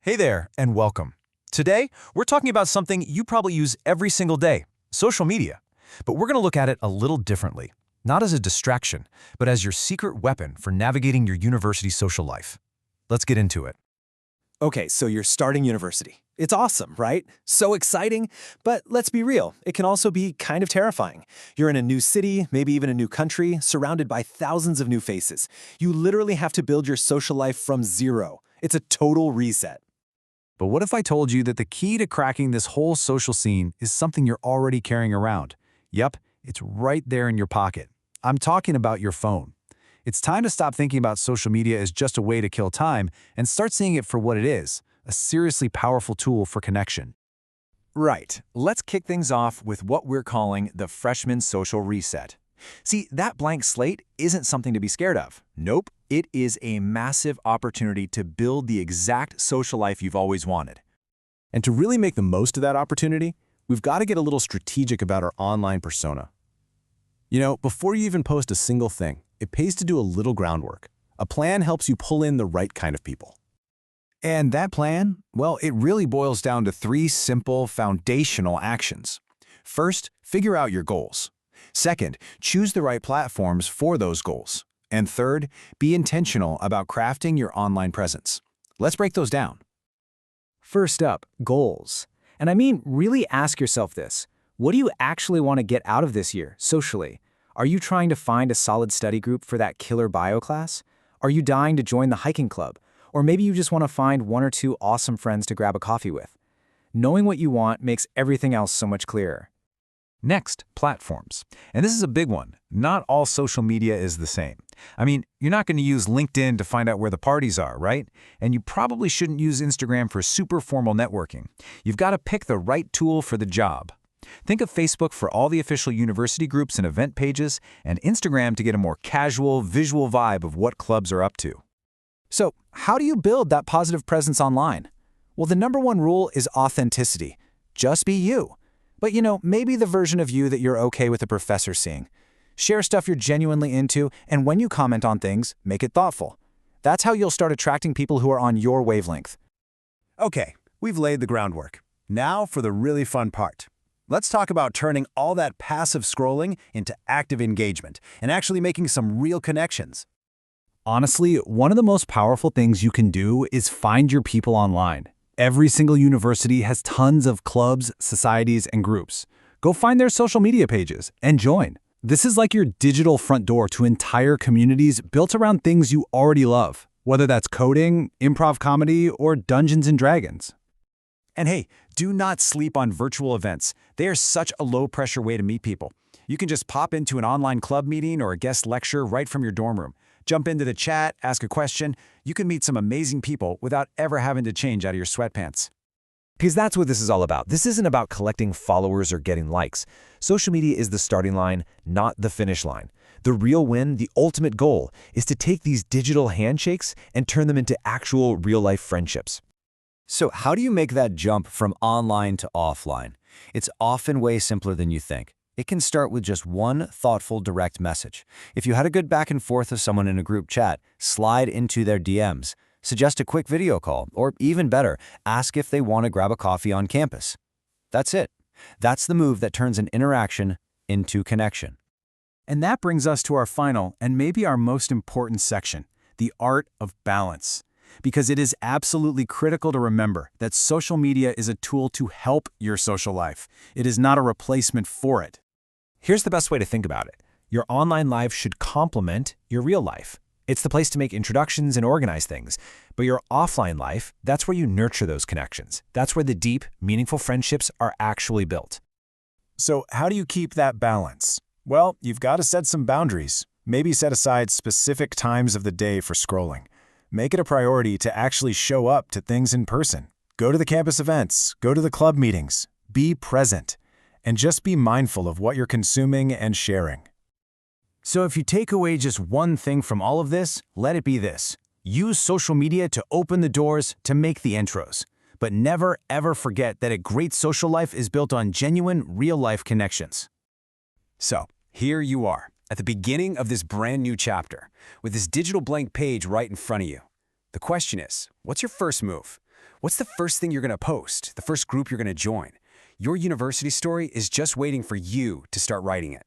Hey there, and welcome. Today, we're talking about something you probably use every single day, social media. But we're going to look at it a little differently, not as a distraction, but as your secret weapon for navigating your university social life. Let's get into it. Okay, so you're starting university. It's awesome, right? So exciting. But let's be real, it can also be kind of terrifying. You're in a new city, maybe even a new country, surrounded by thousands of new faces. You literally have to build your social life from zero. It's a total reset. But what if I told you that the key to cracking this whole social scene is something you're already carrying around? Yep, it's right there in your pocket. I'm talking about your phone. It's time to stop thinking about social media as just a way to kill time and start seeing it for what it is, a seriously powerful tool for connection. Right. Let's kick things off with what we're calling the freshman social reset. See, that blank slate isn't something to be scared of. Nope. It is a massive opportunity to build the exact social life you've always wanted. And to really make the most of that opportunity, we've got to get a little strategic about our online persona. You know, before you even post a single thing, it pays to do a little groundwork. A plan helps you pull in the right kind of people. And that plan, well, it really boils down to three simple, foundational actions. First, figure out your goals. Second, choose the right platforms for those goals. And third, be intentional about crafting your online presence. Let's break those down. First up, goals. And I mean, really ask yourself this. What do you actually want to get out of this year, socially? Are you trying to find a solid study group for that killer bio class? Are you dying to join the hiking club? Or maybe you just want to find one or two awesome friends to grab a coffee with. Knowing what you want makes everything else so much clearer. Next, platforms. And this is a big one. Not all social media is the same. I mean, you're not going to use LinkedIn to find out where the parties are, right? And you probably shouldn't use Instagram for super formal networking. You've got to pick the right tool for the job. Think of Facebook for all the official university groups and event pages, and Instagram to get a more casual, visual vibe of what clubs are up to. So, how do you build that positive presence online? Well, the number one rule is authenticity. Just be you. But maybe the version of you that you're okay with a professor seeing. Share stuff you're genuinely into, and when you comment on things, make it thoughtful. That's how you'll start attracting people who are on your wavelength. Okay, we've laid the groundwork. Now for the really fun part. Let's talk about turning all that passive scrolling into active engagement and actually making some real connections. Honestly, one of the most powerful things you can do is find your people online. Every single university has tons of clubs, societies, and groups. Go find their social media pages and join. This is like your digital front door to entire communities built around things you already love, whether that's coding, improv comedy, or Dungeons & Dragons. And hey, do not sleep on virtual events. They are such a low-pressure way to meet people. You can just pop into an online club meeting or a guest lecture right from your dorm room. Jump into the chat, ask a question. You can meet some amazing people without ever having to change out of your sweatpants. Because that's what this is all about. This isn't about collecting followers or getting likes. Social media is the starting line, not the finish line. The real win, the ultimate goal, is to take these digital handshakes and turn them into actual real-life friendships. So how do you make that jump from online to offline? It's often way simpler than you think. It can start with just one thoughtful, direct message. If you had a good back and forth with someone in a group chat, slide into their DMs. Suggest a quick video call, or even better, ask if they want to grab a coffee on campus. That's it. That's the move that turns an interaction into connection. And that brings us to our final and maybe our most important section, the art of balance. Because it is absolutely critical to remember that social media is a tool to help your social life. It is not a replacement for it. Here's the best way to think about it. Your online life should complement your real life. It's the place to make introductions and organize things. But your offline life, that's where you nurture those connections. That's where the deep, meaningful friendships are actually built. So how do you keep that balance? Well, you've got to set some boundaries. Maybe set aside specific times of the day for scrolling. Make it a priority to actually show up to things in person. Go to the campus events, go to the club meetings, be present, and just be mindful of what you're consuming and sharing. So if you take away just one thing from all of this, let it be this. Use social media to open the doors, to make the intros. But never, ever forget that a great social life is built on genuine, real-life connections. So, here you are, at the beginning of this brand new chapter, with this digital blank page right in front of you. The question is, what's your first move? What's the first thing you're going to post, the first group you're going to join? Your university story is just waiting for you to start writing it.